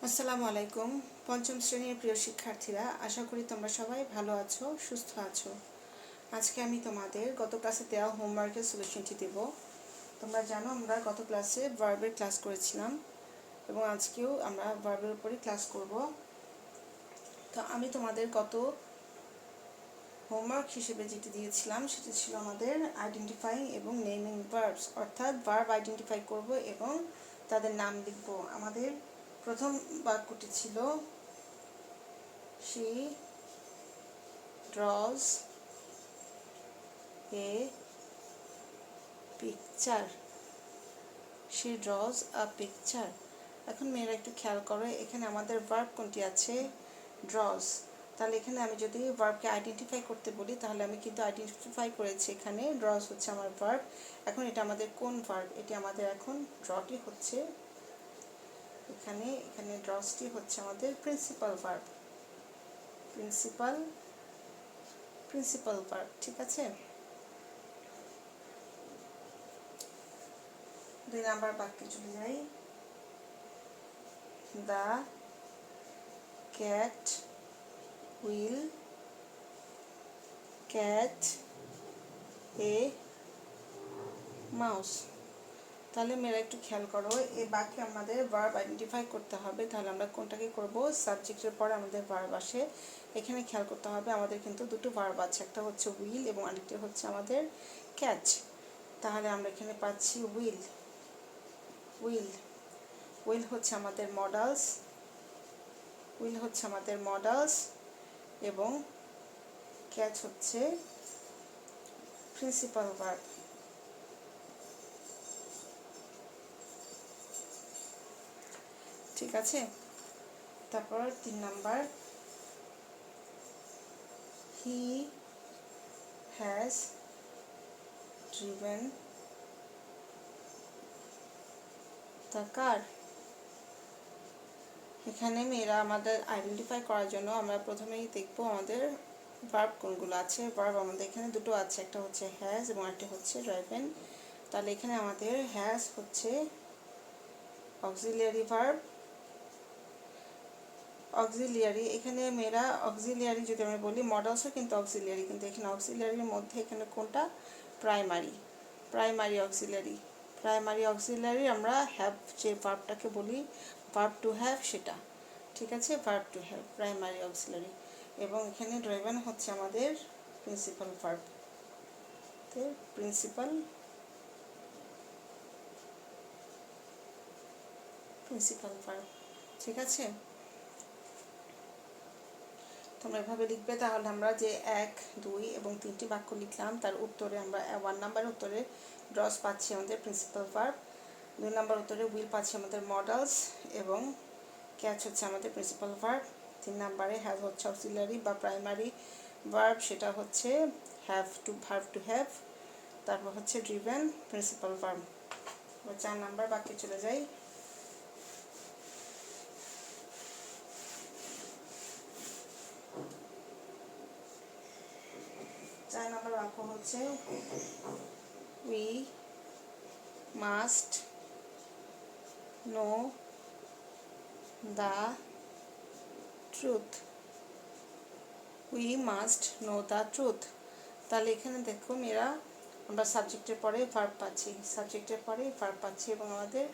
আসসালামু আলাইকুম। পঞ্চম শ্রেণীর প্রিয় শিক্ষার্থীরা, আশা করি তোমরা সবাই ভালো আছো, সুস্থ আছো। আজকে আমি তোমাদের গত ক্লাসে দেওয়া হোমওয়ার্কের সলিউশনটি দেব। তোমরা জানো আমরা গত ক্লাসে ভার্বের ক্লাস করেছিলাম এবং আজকেও আমরা ভার্বের উপরই ক্লাস করব। তো আমি তোমাদের গত হোমওয়ার্ক হিসেবে যেটি দিয়েছিলাম সেটি ছিল আমাদের আইডেন্টিফাইং এবং নেমিং ভার্বস, অর্থাৎ ভার্ব আইডেন্টিফাই করব এবং তাদের নাম লিখব। আমাদের প্রথম বাক্যটি ছিল She draws a picture. She draws a picture. এখন মেয়েরা একটু খেয়াল করো, এখানে আমাদের ভার্ব কোনটি আছে? ড্রজ। তাহলে এখানে আমি যদি ভার্বকে আইডেন্টিফাই করতে বলি তাহলে আমি কিন্তু আইডেন্টিফাই করেছি, এখানে ড্রজ হচ্ছে আমার ভার্ব। এখন এটা আমাদের কোন ভার্ব? এটি আমাদের এখন ড্রটি হচ্ছে এখানে ড্রজটি হচ্ছে আমাদের প্রিন্সিপাল ভার্ব। প্রিন্সিপাল ভার্ব, ঠিক আছে। 2 নাম্বার বাক্যে চলে যাই। The cat will catch a mouse. তাহলে মেয়েরা একটু খেয়াল করো, এই বাক্যে আমাদের ভার্ব আইডেন্টিফাই করতে হবে। তাহলে আমরা কোনটাকে করব? সাবজেক্টের পরে আমাদের ভার্ব আসে। এখানে খেয়াল করতে হবে আমাদের কিন্তু দুটো ভার্ব আছে, একটা হচ্ছে উইল এবং আরেকটি হচ্ছে আমাদের ক্যাচ। তাহলে আমরা এখানে পাচ্ছি উইল। উইল হচ্ছে আমাদের মডালস এবং ক্যাচ হচ্ছে প্রিন্সিপাল ভার্ব। ঠিক আছে। তারপর 3 number, he has driven the car. এখানে মেয়েরা আমাদের আইডেন্টিফাই করার জন্য আমরা প্রথমেই দেখব আমাদের ভার্ব কোনগুলো আছে। ভার্ব আমাদের এখানে দুটো আছে, একটা হচ্ছে হ্যাজ এবং একটা হচ্ছে ড্রাইভেন। তাহলে এখানে আমাদের হ্যাজ হচ্ছে অক্সিলিয়ারি ভার্ব। অক্সিলিয়ারি, এখানে মেয়েরা অক্সিলিয়ারি যদি আমরা বলি, মডালসও কিন্তু অক্সিলিয়ারি, কিন্তু এখানে অক্সিলিয়ারির মধ্যে এখানে কোনটা? প্রাইমারি অক্সিলিয়ারি আমরা হ্যাভ যে ভার্বটাকে বলি ভার্ব টু হ্যাভ, সেটা। ঠিক আছে, verb to have, primary auxiliary. এবং এখানে ড্রাইভেন হচ্ছে আমাদের প্রিন্সিপাল ভার্ব। প্রিন্সিপাল ভার্ব, ঠিক আছে। তোমরা এভাবে লিখবে। তাহলে আমরা যে 1, 2 এবং 3টি বাক্য লিখলাম তার উত্তরে আমরা 1 নাম্বার উত্তরে ড্রস পাচ্ছি আমাদের প্রিন্সিপাল ভার্ব, 2 নাম্বার উত্তরে উইল পাচ্ছি আমাদের মডালস এবং ক্যাচ হচ্ছে আমাদের প্রিন্সিপাল ভার্ব, 3 নাম্বারে হ্যাভ হচ্ছে অক্সিলারি বা প্রাইমারি ভার্ব, সেটা হচ্ছে ভার্ব টু হ্যাভ। তারপর হচ্ছে ড্রিভেন, প্রিন্সিপাল ভার্ব। 4 নাম্বার বাক্যে চলে যাই। বাক্য হচ্ছে we must know the truth. তাহলে এখানে দেখো মেয়েরা আমরা সাবজেক্টের পরে ভার্ব পাচ্ছি এবং আমাদের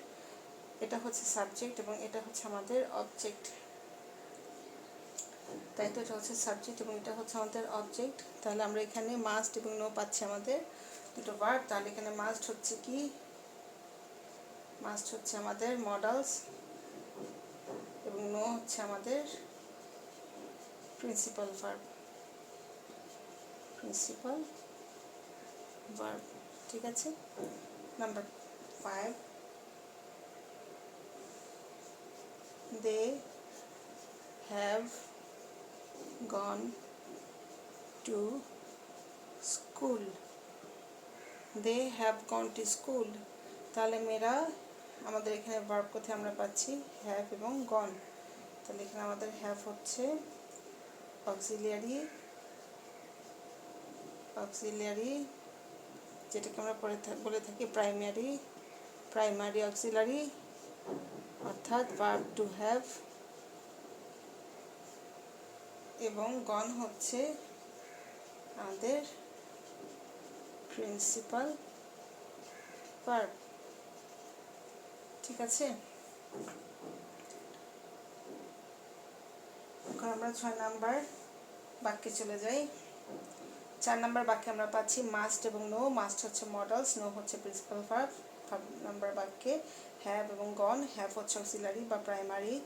এটা হচ্ছে সাবজেক্ট এবং এটা হচ্ছে আমাদের অবজেক্ট। তাই তো, এটা হচ্ছে সাবজেক্ট এবং এটা হচ্ছে আমাদের অবজেক্ট। তাহলে আমরা এখানে মাস্ট এবং নো পাচ্ছি আমাদের দুটো ভার্ব। তাহলে এখানে মাস্ট হচ্ছে কি? মাস্ট হচ্ছে আমাদের মডালস এবং নো হচ্ছে আমাদের প্রিন্সিপাল ভার্ব। ঠিক আছে। Number 5, they have gone to school. তাহলে মেয়েরা আমাদের এখানে ভার্ব কোথায় আমরা পাচ্ছি? হ্যাভ এবং গন। তাহলে এখানে আমাদের হ্যাভ হচ্ছে অক্সিলিয়ারি, যেটাকে আমরা বলে থাকি প্রাইমারি অক্সিলারি, অর্থাৎ ভার্ব টু হ্যাভ এবং গন হচ্ছে আমাদের প্রিন্সিপাল ভার্ব। ঠিক আছে, এখন আমরা 6 নাম্বার বাক্যে চলে যাই। 4 নাম্বার বাক্যে আমরা পাচ্ছি মাস্ট এবং নো। মাস্ট হচ্ছে মডেলস, নো হচ্ছে প্রিন্সিপাল ভার্ব। 5 নাম্বার বাক্যে হ্যাভ এবং গন। হ্যাভ হচ্ছে অক্সিলারি বা প্রাইমারি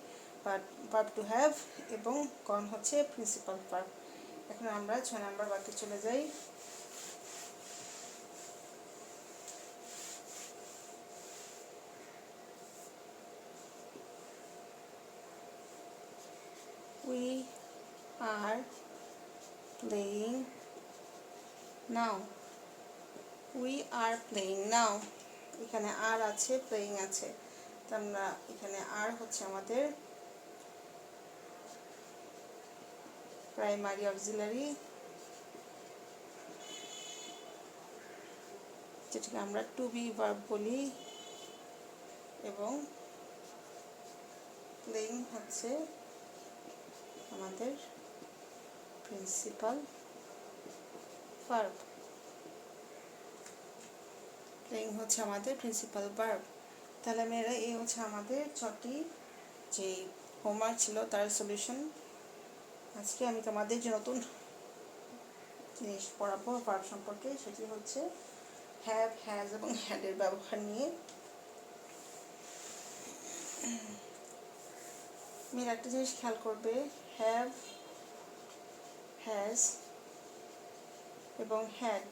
বা ভার্ব টু হ্যাভ, এবং গন হচ্ছে প্রিন্সিপাল ভার্ব। এখন আমরা 6 নাম্বার বাক্যে চলে যাই। We are playing now. We are playing now. এখানে আর আছে, প্লেইং আছে, তো আমরা এখানে আর হচ্ছে আমাদের প্রাইমারি অক্সিলারি, যেটাকে আমরা টু বি ভার্ব বলি, এবং প্লেইং হচ্ছে আমাদের প্রিন্সিপাল ভার্ব। প্লেইং হচ্ছে আমাদের প্রিন্সিপাল ভার্ব। তাহলে মেয়েরা এই হচ্ছে আমাদের 6টি যে হোমওয়ার্ক ছিল তার সলিউশন। আজকে আমি তোমাদের যে নতুন জিনিস পড়াবো ভার্ব সম্পর্কে, সেটি হচ্ছে হ্যাভ, হ্যাজ এবং হ্যাডের ব্যবহার নিয়ে। মেয়েরা একটা জিনিস খেয়াল করবে, হ্যাভ, হ্যাজ এবং হ্যাড,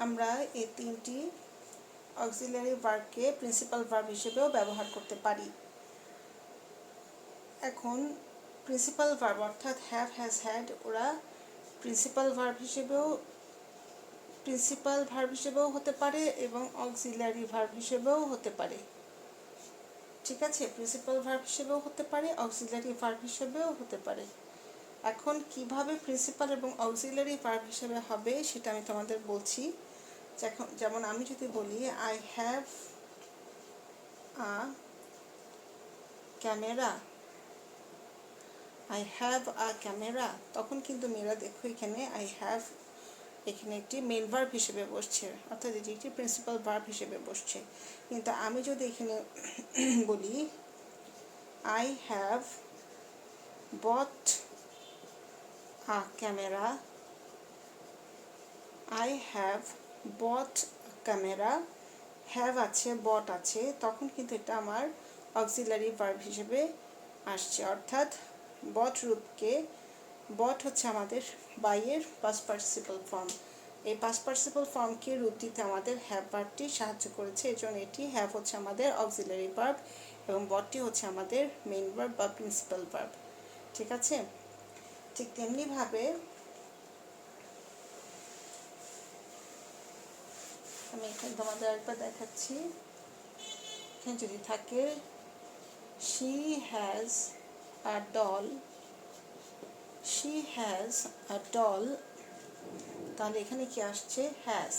আমরা এই 3টি অক্সিলারি ভার্বকে প্রিন্সিপাল ভার্ব হিসেবেও ব্যবহার করতে পারি। এখন প্রিন্সিপাল ভার্ব অর্থাৎ হ্যাভ, হ্যাজ, হ্যাড, ওরা প্রিন্সিপাল ভার্ব হিসেবেও হতে পারে এবং অক্সিলারি ভার্ব হিসেবেও হতে পারে। ঠিক আছে, প্রিন্সিপাল ভার্ব হিসেবেও হতে পারে, অক্সিলারি ভার্ব হিসেবেও হতে পারে। এখন কিভাবে প্রিন্সিপাল এবং অক্সিলারি ভার্ব হিসেবে হবে সেটা আমি তোমাদের বলছি। যেমন আমি যদি বলি I have a camera, I have a camera, তখন কিন্তু মেয়েরা দেখো এখানে আই হ্যাভ এখানে একটি মেইন ভার্ব হিসেবে বসছে, অর্থাৎ এটি একটি প্রিন্সিপাল ভার্ব হিসেবে বসছে। কিন্তু আমি যদি এখানে বলি I have bought a camera, I have bought camera, have আছে, বট আছে, তখন কিন্তু এটা আমার অক্সিলারি ভার্ব হিসেবে আসছে। অর্থাৎ বট রূপকে, বট হচ্ছে আমাদের বাইয়ের পাস্ট পার্টিসিপল ফর্ম, এই পাস্ট পার্টিসিপল ফর্মকে রূপ দিতে আমাদের হ্যাভ ভার্বটি সাহায্য করেছে। এই জন্য এটি হ্যাভ হচ্ছে আমাদের অক্সিলারি ভার্ব এবং বটটি হচ্ছে আমাদের মেইন ভার্ব বা প্রিন্সিপাল ভার্ব। ঠিক আছে, ঠিক তেমনিভাবে আমি এখানে তোমাদের একবার দেখাচ্ছি। এখানে যদি থাকে she has a doll, she has a doll, তাহলে এখানে কি আসছে, হ্যাজ,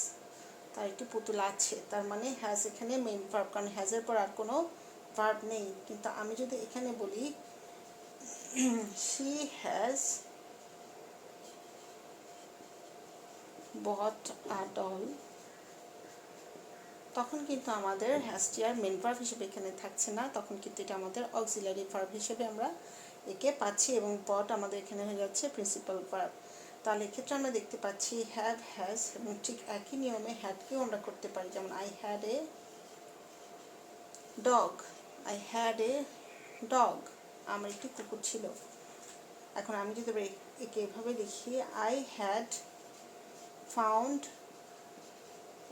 তার একটি পুতুল আছে, তার মানে হ্যাজ এখানে মেইন ভার্ব, কারণ হ্যাজের পর আর কোনো ভার্ব নেই। কিন্তু আমি যদি এখানে বলি she has bought a doll, তখন কিন্তু আমাদের হ্যাজটি আর মেইন ভার্ব হিসেবে এখানে থাকছে না, তখন কিন্তু এটা আমাদের অক্সিলারি ভার্ব হিসেবে আমরা একে পাচ্ছি এবং বট আমাদের এখানে হয়ে যাচ্ছে প্রিন্সিপাল ভার্ব। তাহলে এক্ষেত্রে আমরা দেখতে পাচ্ছি হ্যাভ, হ্যাজ এবং ঠিক একই নিয়মে হ্যাডকেও আমরা করতে পারি। যেমন I had a dog, I had a dog, আমার একটি কুকুর ছিল। এখন আমি যদি একে এভাবে লিখি I had found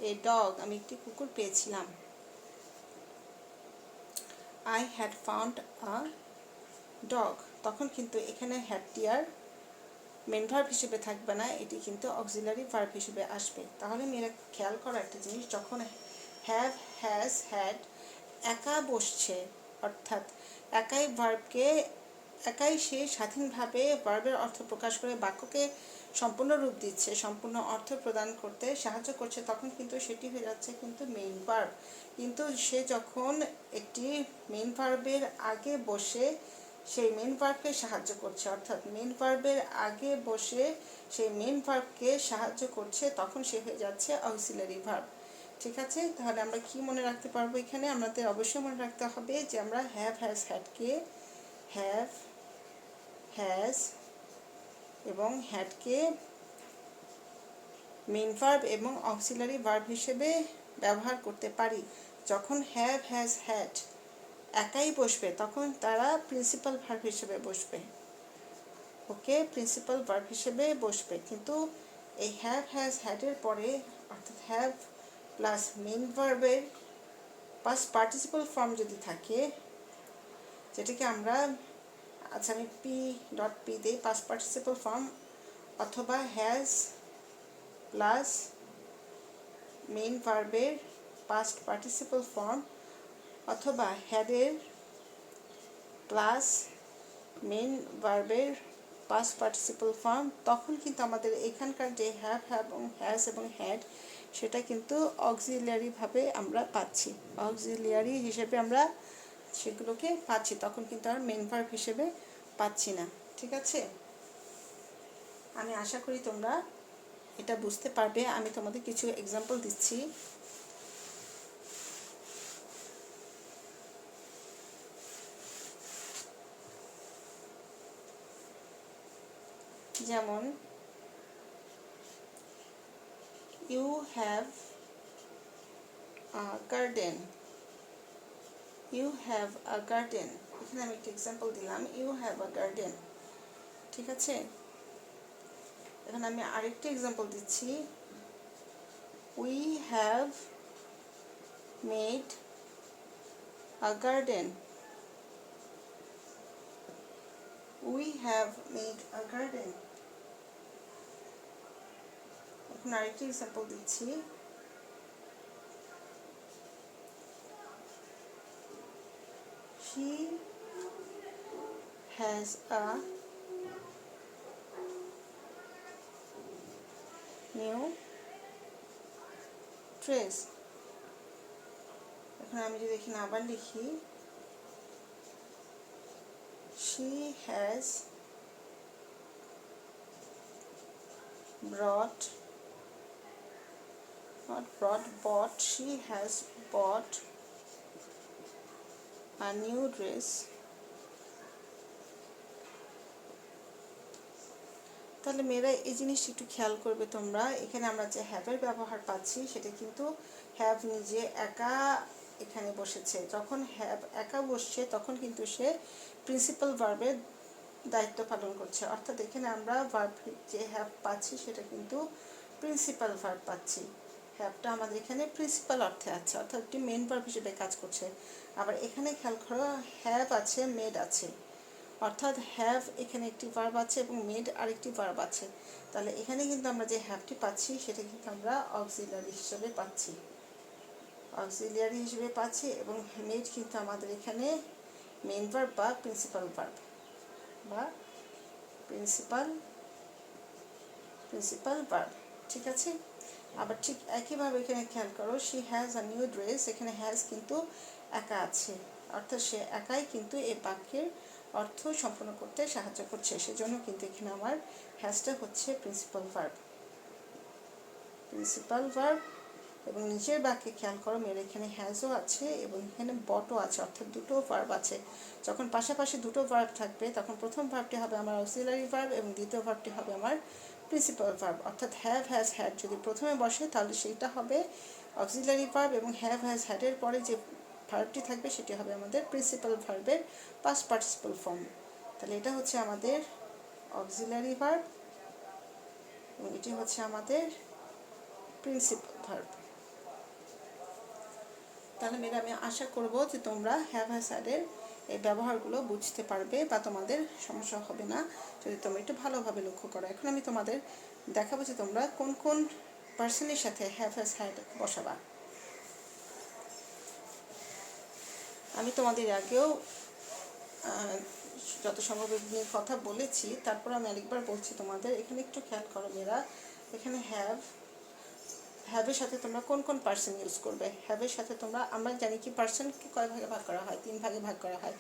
a dog, আমি একটি কুকুর পেয়েছিলাম। I had found a dog, তখন কিন্তু এখানে হ্যাডটি আর মেন ভার্ব হিসেবে থাকবে না, এটি কিন্তু অক্সিলারি ভার্ব হিসেবে আসবে। তাহলে মেয়েরা খেয়াল করা একটা জিনিস, যখন হ্যাভ, হ্যাজ, হ্যাড একা বসছে, অর্থাৎ একাই ভার্বকে, একাই সে স্বাধীনভাবে ভার্বের অর্থ প্রকাশ করে বাক্যকে সম্পূর্ণ রূপ দিচ্ছে, সম্পূর্ণ অর্থ প্রদান করতে সাহায্য করছে, তখন কিন্তু সেটি হয়ে যাচ্ছে কিন্তু মেইন ভার্ব। কিন্তু সে যখন একটি মেইন ভার্বের আগে বসে সেই মেইন ভার্বকে সাহায্য করছে, অর্থাৎ মেইন ভার্বের আগে বসে সেই মেইন ভার্বকে সাহায্য করছে, তখন সে হয়ে যাচ্ছে অক্সিলারি ভার্ব। ঠিক আছে, তাহলে আমরা কি মনে রাখতে পারবো? এখানে আমাদের অবশ্যই মনে রাখতে হবে যে আমরা হ্যাভ, হ্যাজ, হ্যাডকে হ্যাভ, হ্যাজ এবং হ্যাডকে মেইন ভার্ব এবং অক্সিলারি ভার্ব হিসেবে ব্যবহার করতে পারি। যখন হ্যাভ, হ্যাজ, হ্যাড একাই বসবে তখন তারা প্রিন্সিপাল ভার্ব হিসেবে বসবে। ওকে, প্রিন্সিপাল ভার্ব হিসেবে বসবে। কিন্তু এই হ্যাভ, হ্যাজ, হ্যাডের পরে অর্থাৎ হ্যাভ প্লাস মেইন ভার্বের পাস্ট পার্টিসিপল ফর্ম যদি থাকে, যেটাকে আমরা, আচ্ছা আমি পি দিই, পাস্ট পার্টিসিপল ফর্ম, অথবা হ্যাজ প্লাস মেইন ভার্বের পাস্ট পার্টিসিপল ফর্ম, অথবা হ্যাডের প্লাস মেইন ভার্বের পাস্ট পার্টিসিপল ফর্ম, তখন কিন্তু আমাদের এখানকার যে হ্যাভ, হ্যাভ এবং হ্যাজ এবং হ্যাড সেটা কিন্তু অক্সিলিয়ারিভাবে আমরা পাচ্ছি, অক্সিলিয়ারি হিসেবে আমরা সেগুলোকে পাচ্ছি, তখন কিন্তু আর মেইন ভার্ব হিসেবে পাচ্ছি না। ঠিক আছে, আমি আশা করি তোমরা এটা বুঝতে পারবে। আমি তোমাদের কিছু এক্সাম্পল দিচ্ছি। যেমন you have a garden, you have a garden, এখানে আমি একটা এক্সাম্পল দিলাম, ইউ হ্যাভ আ গার্ডেন। ঠিক আছে, এখন আমি আরেকটা এক্সাম্পল দিচ্ছি, we have made a garden, we have made a garden. এখন আরেকটা এক্সাম্পল দিচ্ছি, she has a new dress। এখন আমি যদি এখানে আবার লিখি, she has bought, she has bought a new dress। তাহলে মেয়েরা এই জিনিসটা একটু খেয়াল করবে তোমরা, এখানে আমরা যে হ্যাভের ব্যবহার পাচ্ছি সেটা কিন্তু হ্যাভ নিজে একা এখানে বসেছে। যখন হ্যাভ একা বসছে তখন কিন্তু সে প্রিন্সিপাল ভার্বের দায়িত্ব পালন করছে, অর্থাৎ এখানে আমরা ভার্ব যে হ্যাভ পাচ্ছি সেটা কিন্তু প্রিন্সিপাল ভার্ব পাচ্ছি। হ্যাভটা আমাদের এখানে প্রিন্সিপাল অর্থে আছে, অর্থাৎ একটি মেন ভার্ব হিসেবে কাজ করছে। আবার এখানে খেয়াল করো, হ্যাভ আছে, মেড আছে, অর্থাৎ হ্যাভ এখানে একটি ভার্ব আছে এবং মেড আরেকটি ভার্ব আছে। তাহলে এখানে কিন্তু আমরা যে হ্যাভটি পাচ্ছি সেটা কিন্তু আমরা অক্সিলিয়ারি হিসেবে পাচ্ছি, অক্সিলিয়ারি হিসেবে পাচ্ছি, এবং মেড কিন্তু আমাদের এখানে মেইন ভার্ব বা প্রিন্সিপাল ভার্ব বা প্রিন্সিপাল ভার্ব। ঠিক আছে, আবার ঠিক একইভাবে এখানে খেয়াল করো, she has a new dress, এখানে হ্যাজ কিন্তু একা আছে, অর্থাৎ সে একাই কিন্তু এই বাক্যের অর্থ সম্পূর্ণ করতে সাহায্য করছে, সেজন্য কিন্তু এখানে আমার হ্যাজটা হচ্ছে প্রিন্সিপাল ভার্ব, এবং নিচের বাক্যে খেয়াল করো, মেয়ের এখানে হ্যাজও আছে এবং এখানে বটও আছে, অর্থাৎ দুটো ভার্ব আছে। যখন পাশাপাশি দুটো ভার্ব থাকবে তখন প্রথম ভার্বটি হবে আমার অক্সিলারি ভার্ব এবং দ্বিতীয় ভার্বটি হবে আমার প্রিন্সিপাল ভার্ব। অর্থাৎ হ্যাভ, হ্যাজ, হ্যাড যদি প্রথমে বসে তাহলে সেইটা হবে অক্সিলারি ভার্ব, এবং হ্যাভ, হ্যাজ, হ্যাডের পরে যে ভার্বটি থাকবে সেটি হবে আমাদের প্রিন্সিপাল ভার্বের পাস্ট পার্টিসিপল ফর্ম। তাহলে এটা হচ্ছে আমাদের অক্সিলারি ভার্ব এবং এটি হচ্ছে আমাদের প্রিন্সিপাল ভার্ব। তাহলে মেয়েরা আমি আশা করব যে তোমরা হ্যাভ, হ্যাজ, হ্যাডের এই ব্যবহারগুলো বুঝতে পারবে বা তোমাদের সমস্যা হবে না যদি তোমরা একটু ভালোভাবে লক্ষ্য করো। এখন আমি তোমাদের দেখাবো যে তোমরা কোন কোন পার্সনের সাথে হ্যাভ, হ্যাজ, হ্যাড বসাবা। আমি তোমাদের আগেও যত সম্ভব নিয়ে কথা বলেছি, তারপর আমি আরেকবার বলছি তোমাদের। এখানে একটু খেয়াল করো মেয়েরা, এখানে হ্যাভের সাথে তোমরা কোন কোন পার্সন ইউজ করবে। হ্যাভের সাথে তোমরা, আমরা জানি কি পার্সনকে কয় ভাগে ভাগ করা হয়, 3 ভাগে ভাগ করা হয়,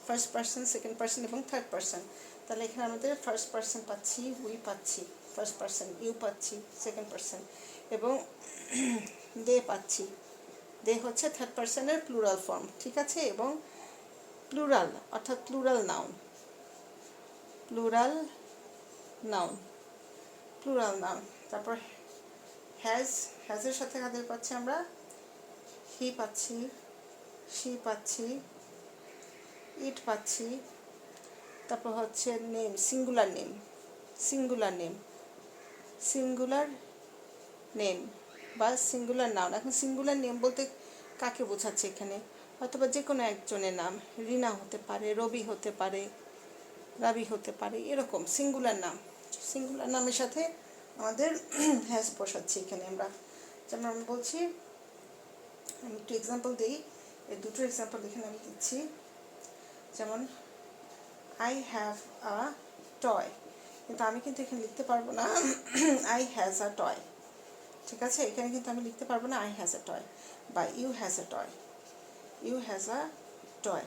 ফার্স্ট পার্সন, সেকেন্ড পার্সন এবং থার্ড পার্সন। তাহলে এখানে আমাদের ফার্স্ট পার্সন পাচ্ছি, উই পাচ্ছি ফার্স্ট পার্সন, ইউ পাচ্ছি সেকেন্ড পার্সন, এবং দে পাচ্ছি। দে হচ্ছে থার্ড পার্সনের প্লুরাল ফর্ম, ঠিক আছে। এবং প্লুরাল অর্থাৎ plural noun, plural noun, plural noun. তারপর হ্যাজের সাথে কাদের পাচ্ছি আমরা, হি পাচ্ছি, শি পাচ্ছি, ইট পাচ্ছি। তারপর হচ্ছে name, singular name, singular name, singular name বা সিঙ্গুলার নাউন। এখন সিঙ্গুলার নেম বলতে কাকে বোঝাচ্ছে এখানে, অথবা যে কোনো একজনের নাম, রিনা হতে পারে, রবি হতে পারে, রাবি হতে পারে, এরকম সিঙ্গুলার নাম। সিঙ্গুলার নামের সাথে আমাদের হ্যাজ বসাচ্ছি এখানে আমরা। যেমন আমি বলছি, আমি একটু এক্সাম্পল দিই, এই দুটো এক্সাম্পল এখানে আমি দিচ্ছি। যেমন আই হ্যাভ আ টয়, কিন্তু আমি কিন্তু এখানে লিখতে পারবো না আই হ্যাজ আ টয়, ঠিক আছে। এখানে কিন্তু আমি লিখতে পারবো না আই হ্যাজ আ টয় বা you has a toy, you has a toy,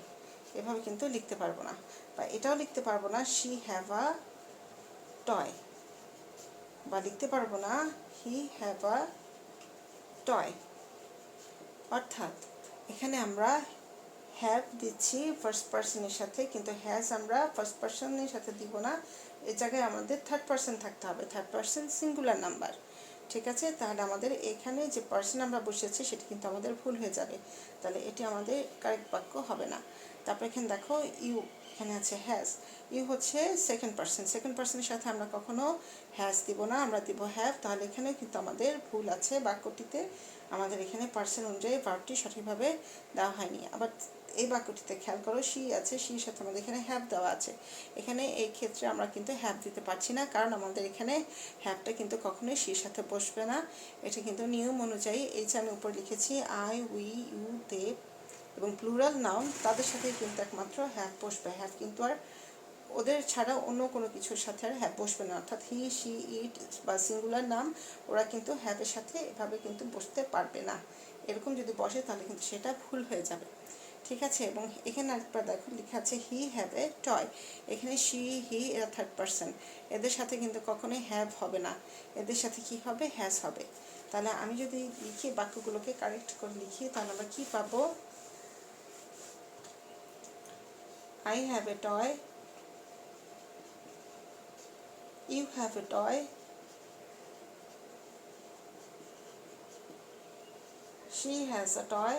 এভাবে কিন্তু লিখতে পারবো না। বা এটাও লিখতে পারবো না শি হ্যাভ আ টয়, বা লিখতে পারবো না হি হ্যাভ আ টয়। অর্থাৎ এখানে আমরা হ্যাভ দিচ্ছি ফার্স্ট পার্সনের সাথে, কিন্তু হ্যাজ আমরা ফার্স্ট পার্সনের সাথে দিব না। এ জায়গায় আমাদের থার্ড পার্সন থাকতে হবে, থার্ড পার্সন সিঙ্গুলার নাম্বার, ঠিক আছে। তাহলে আমাদের এখানে যে পার্সন আমরা বসেছি সেটা কিন্তু আমাদের ভুল হয়ে যাবে, তাহলে এটি আমাদের কারেক্ট বাক্য হবে না। তারপর এখানে দেখো ইউ, এখানে আছে হ্যাজ, ইউ হচ্ছে সেকেন্ড পার্সন, সেকেন্ড পার্সনের সাথে আমরা কখনো হ্যাজ দিব না, আমরা দিব হ্যাভ। তাহলে এখানেও কিন্তু আমাদের ভুল আছে বাক্যটিতে, আমাদের এখানে পার্সন অনুযায়ী ভার্বটি সঠিকভাবে দেওয়া হয়নি। আবার এই বাক্যটিতে খেয়াল করো, শি আছে, শির সাথে আমাদের এখানে হ্যাভ দেওয়া আছে। এখানে এই ক্ষেত্রে আমরা কিন্তু হ্যাভ দিতে পারছি না, কারণ আমাদের এখানে হ্যাভটা কিন্তু কখনোই শির সাথে বসবে না। এটা কিন্তু নিয়ম অনুযায়ী, এই যে আমি উপর লিখেছি আই, উই, ইউ, দে এবং প্লুরাল নাউন, তাদের সাথে কিন্তু একমাত্র হ্যাভ বসবে। হ্যাভ কিন্তু আর ওদের ছাড়া অন্য কোনো কিছুর সাথে আর হ্যাভ বসবে না, অর্থাৎ হি, শি, ইট বা সিঙ্গুলার নাম ওরা কিন্তু হ্যাভের সাথে এভাবে কিন্তু বসতে পারবে না। এরকম যদি বসে তাহলে কিন্তু সেটা ভুল হয়ে যাবে, ঠিক আছে। এবং এখানে আরেকবার দেখো লেখা আছে হি হ্যাভ এ টয়, এখানে শি, হি এরা থার্ড পার্সন, এদের সাথে কিন্তু কখনোই হ্যাভ হবে না, এদের সাথে কি হবে, হ্যাজ হবে। তাহলে আমি যদি লিখি, বাক্যগুলোকে কারেক্ট করে লিখি, তাহলে আমরা কি পাবো, I have a toy, you have a toy, she has a toy,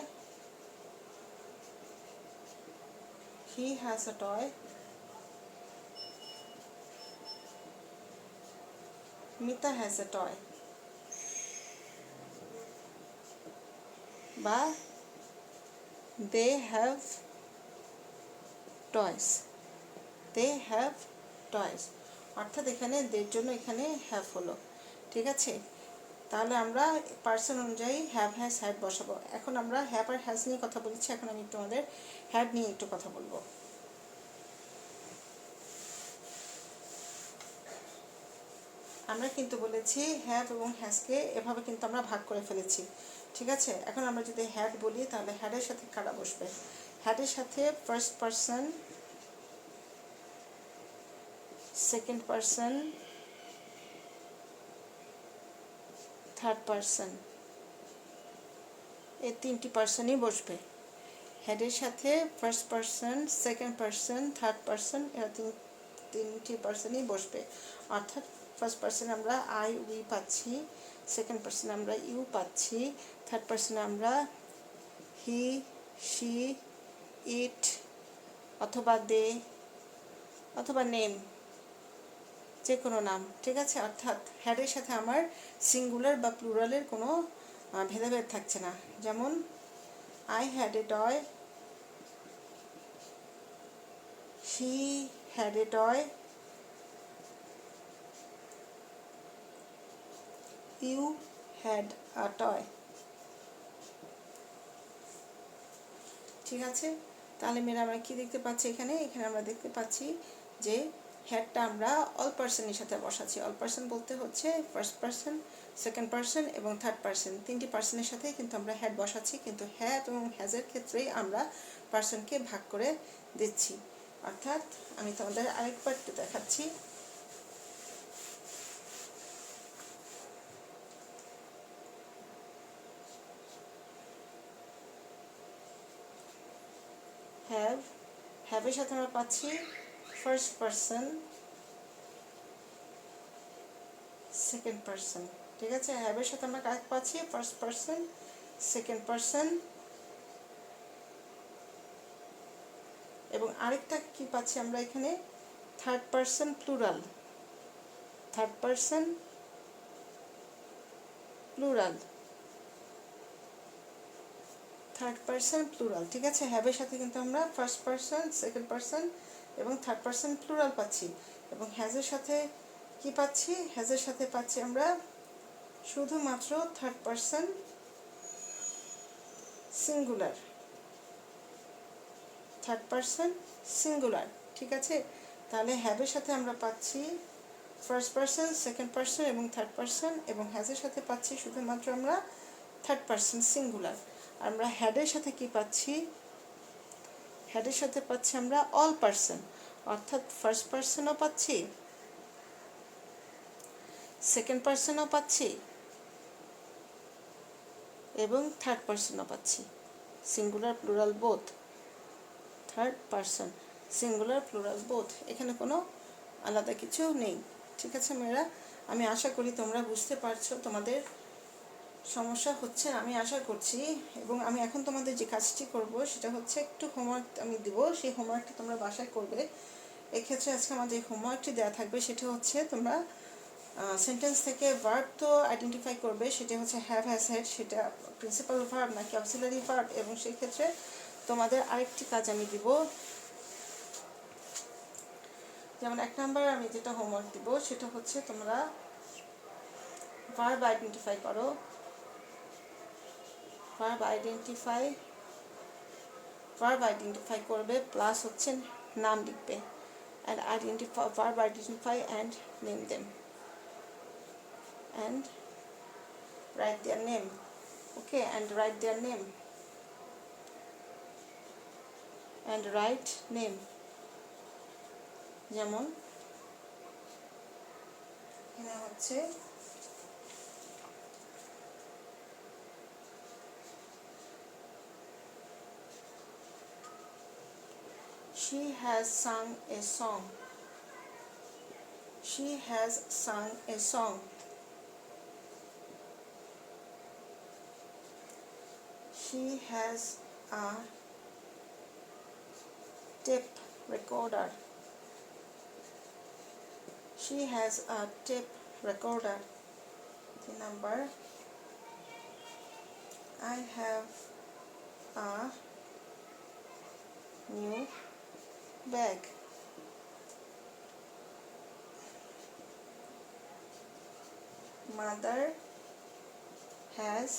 he has a toy, Mita has a toy, বা they have toys, they have toys। অর্থাৎ এখানে দের জন্য এখানে হ্যাভ হলো, ঠিক আছে। তাহলে আমরা পার্সন অনুযায়ী হ্যাভ, হ্যাজ, হ্যাড বসাবো। এখন আমরা হ্যাভ আর হ্যাজ নিয়ে কথা বলেছি, এখন আমি তোমাদের হ্যাড নিয়ে একটু কথা বলবো। আমরা কিন্তু বলেছি হ্যাভ এবং হ্যাজকে এভাবে কিন্তু আমরা ভাগ করে ফেলেছি, ঠিক আছে। এখন আমরা যদি হ্যাড বলি, তাহলে হ্যাডের সাথে কারা বসবে, হ্যাডের সাথে first person, second person, third person, এই তিনটি পার্সনই বসবে। হেডের সাথে first person, second person, third person, এরা তিনটি পার্সনই বসবে। অর্থাৎ ফার্স্ট পার্সন আমরা আই, উই পাচ্ছি, সেকেন্ড পার্সন আমরা ইউ পাচ্ছি, থার্ড পার্সন আমরা হি, শি, ইট অথবা দে অথবা নেম, যে কোনো নাম, ঠিক আছে। অর্থাৎ হ্যাডের সাথে আমার সিঙ্গুলার বা প্লুরালের কোনো ভেদাভেদ থাকছে না। যেমন I had a toy, she had a toy, you had a toy, ঠিক আছে। তাহলে মেয়েরা আমরা কি দেখতে পাচ্ছি এখানে? এখানে আমরা দেখতে পাচ্ছি যে হ্যাডটা আমরা অল পার্সনের সাথে বসাচ্ছি। অল পার্সন বলতে হচ্ছে ফার্স্ট পার্সন, সেকেন্ড পার্সন এবং থার্ড পার্সন, তিনটি পার্সনের সাথে কিন্তু আমরা হ্যাড বসাচ্ছি, কিন্তু হ্যাভ এবং হ্যাজের ক্ষেত্রেই আমরা পার্সনকে ভাগ করে দিচ্ছি। অর্থাৎ আমি তোমাদের আরেকবার একটু দেখাচ্ছি। হ্যাভের সাথে আমরা পাচ্ছি ফার্স্ট পার্সন, সেকেন্ড পার্সন। ঠিক আছে, হ্যাভের সাথে আমরা কাকে পাচ্ছি? ফার্স্ট পার্সন, সেকেন্ড পার্সন এবং আরেকটা কি পাচ্ছি আমরা এখানে? Third person plural. Third person plural, third person plural. ঠিক আছে, হ্যাভের সাথে কিন্তু আমরা ফার্স্ট পার্সন, সেকেন্ড পার্সন এবং থার্ড পার্সন প্লুরাল পাচ্ছি। এবং হ্যাজের সাথে কি পাচ্ছি? হ্যাজের সাথে পাচ্ছি আমরা শুধুমাত্র third person singular, third person singular. ঠিক আছে, তাহলে হ্যাভের সাথে আমরা পাচ্ছি ফার্স্ট পার্সন, সেকেন্ড পার্সন এবং থার্ড পার্সন, এবং হ্যাজের সাথে পাচ্ছি শুধুমাত্র আমরা থার্ড পার্সন সিঙ্গুলার। আমরা হ্যাডের সাথে কি পাচ্ছি? হ্যাডের সাথে পাচ্ছি আমরা অল পার্সন, অর্থাৎ ফার্স্ট পার্সনও পাচ্ছি, সেকেন্ড পার্সনও পাচ্ছি এবং থার্ড পার্সনও পাচ্ছি। Singular plural both, third person singular plural both, এখানে কোনো আলাদা কিছু নেই। ঠিক আছে মেয়েরা, আমি আশা করি তোমরা বুঝতে পারছো, তোমাদের সমস্যা হচ্ছে আমি আশা করছি। এবং আমি এখন তোমাদের যে কাজটি করব সেটা হচ্ছে একটু হোমওয়ার্ক আমি দেবো, সেই হোমওয়ার্কটি তোমরা বাসায় করবে। এক্ষেত্রে আজকে আমাদের যে হোমওয়ার্কটি দেওয়া থাকবে সেটা হচ্ছে তোমরা সেন্টেন্স থেকে ভার্ব তো আইডেন্টিফাই করবে, সেটা হচ্ছে হ্যাভ, হ্যাজ, হ্যাড, সেটা প্রিন্সিপাল ভার্ব নাকি অক্সিলারি ভার্ব। এবং সেই ক্ষেত্রে তোমাদের আরেকটি কাজ আমি দিব, যেমন 1 নাম্বার আমি যেটা হোমওয়ার্ক দিব সেটা হচ্ছে তোমরা ভার্ব আইডেন্টিফাই করো, ভার্ব আইডেন্টিফাই করবে, প্লাস হচ্ছে নাম লিখবে, and verb identify and name them and write their name. Okay, and write their name and write name. যেমন এখানে হচ্ছে she has sung a song, she has sung a song. She has a tape recorder, she has a tape recorder. The number, I have a new bag, mother has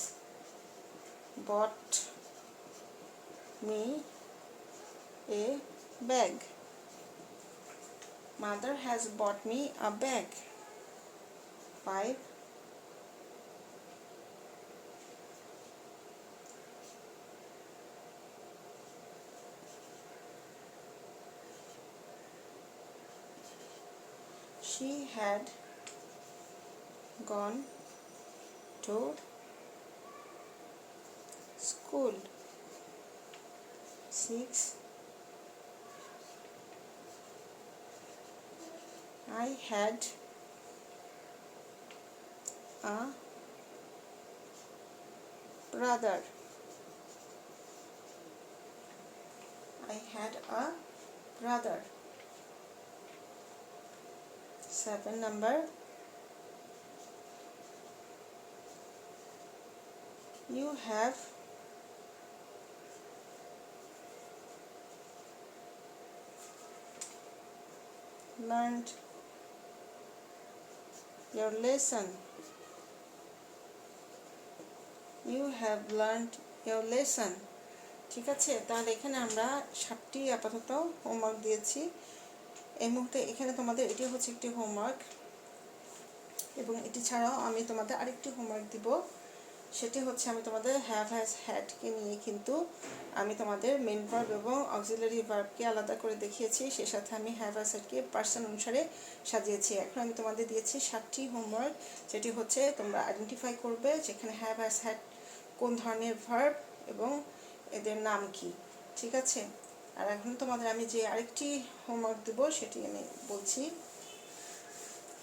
bought me a bag, mother has bought me a bag. 5, she had gone to school. 6, I had a brother, I had a brother. 7 number, you have learned your lesson, you have learned your lesson. ঠিক আছে, তাহলে এখানে আমরা 7টি আপাতত homework দিয়েছি। এই মুহূর্তে এখানে তোমাদের এটি হচ্ছে একটি হোমওয়ার্ক, এবং এটি ছাড়াও আমি তোমাদের আরেকটি হোমওয়ার্ক দিব। সেটি হচ্ছে আমি তোমাদের হ্যাভ হ্যাজ হ্যাডকে নিয়ে কিন্তু আমি তোমাদের মেন ভার্ব এবং অক্সিলারি ভার্বকে আলাদা করে দেখিয়েছি, সে সাথে আমি হ্যাভ হ্যাজ হ্যাডকে পার্সন অনুসারে সাজিয়েছি। এখন আমি তোমাদের দিয়েছি 7টি হোমওয়ার্ক, যেটি হচ্ছে তোমরা আইডেন্টিফাই করবে যেখানে হ্যাভ হ্যাজ হ্যাড কোন ধরনের ভার্ব এবং এদের নাম কি। ঠিক আছে, আর এখন তোমাদের আমি যে আরেকটি হোমওয়ার্ক দেবো সেটি আমি বলছি।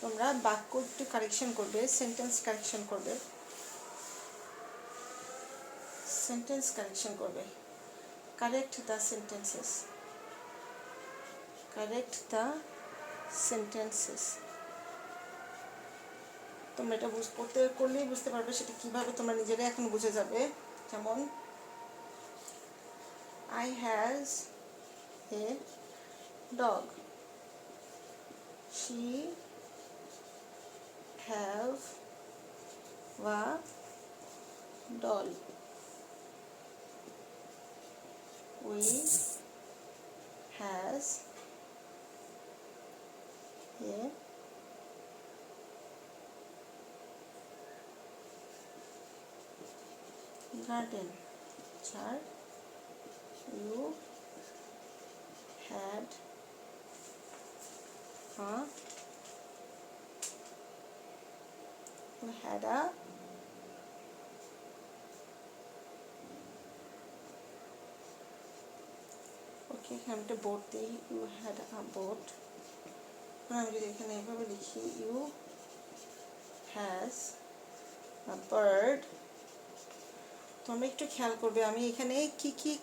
তোমরা বাক্য একটু কারেকশন করবে, সেন্টেন্স কারেকশন করবে, সেন্টেন্স কারেকশন করবে। Correct the sentences, correct the sentences. তোমরা এটা করতে করলেই বুঝতে পারবে সেটা কিভাবে তোমরা নিজেরা এখন বুঝে যাবে। যেমন I has a dog, she have a doll, we has a garden, child, you had a ওকে, এখানে একটা বোট দিই, ইউ হ্যাড আ বোট। আমি যদি এখানে এভাবে লিখি ইউ হ্যাজ আ বার্ড, তোমরা একটু খেয়াল করবে আমি এখানে কি কি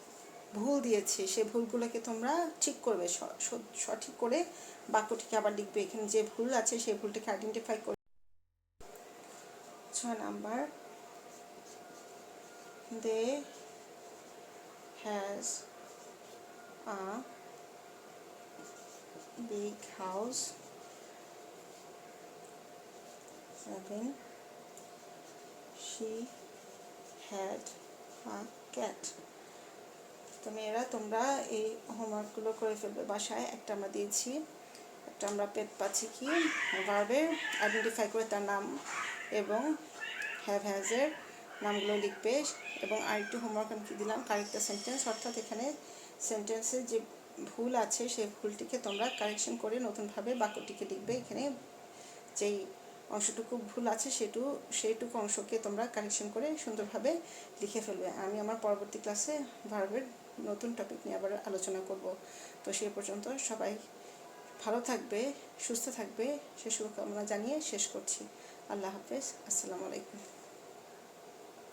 ভুল দিয়েছি সেই ভুলগুলোকে তোমরা ঠিক করবে, সঠিক করে বাক্যটিকে আবার লিখবে। এখানে যে ভুল আছে সেই ভুলটাকে আইডেন্টিফাই করবে। 6 number, they has a big house. 7, she had a cat. তো মেয়েরা তোমরা এই হোমওয়ার্কগুলো করে ফেলবে বাসায়। একটা আমরা দিয়েছি, একটা আমরা পাচ্ছি কি ভার্বের আইডেন্টিফাই করে তার নাম এবং হ্যাভ হ্যাজের নামগুলো লিখবে। এবং আরেকটি হোমওয়ার্ক আমি কি দিলাম, কারেক্ট দ্য সেন্টেন্স, অর্থাৎ এখানে সেন্টেন্সের যে ভুল আছে সেই ভুলটিকে তোমরা কারেকশন করে নতুনভাবে বাক্যটিকে লিখবে। এখানে যেই অংশটুকু ভুল আছে সেইটুকু অংশকে তোমরা কারেকশন করে সুন্দরভাবে লিখে ফেলবে। আমি আমার পরবর্তী ক্লাসে ভার্বের নতুন টপিক নিয়ে আবার আলোচনা করব। তো সেই পর্যন্ত সবাই ভালো থাকবে, সুস্থ থাকবে, সে শুভকামনা জানিয়ে শেষ করছি। আল্লাহ হাফেজ, আসসালামু আলাইকুম।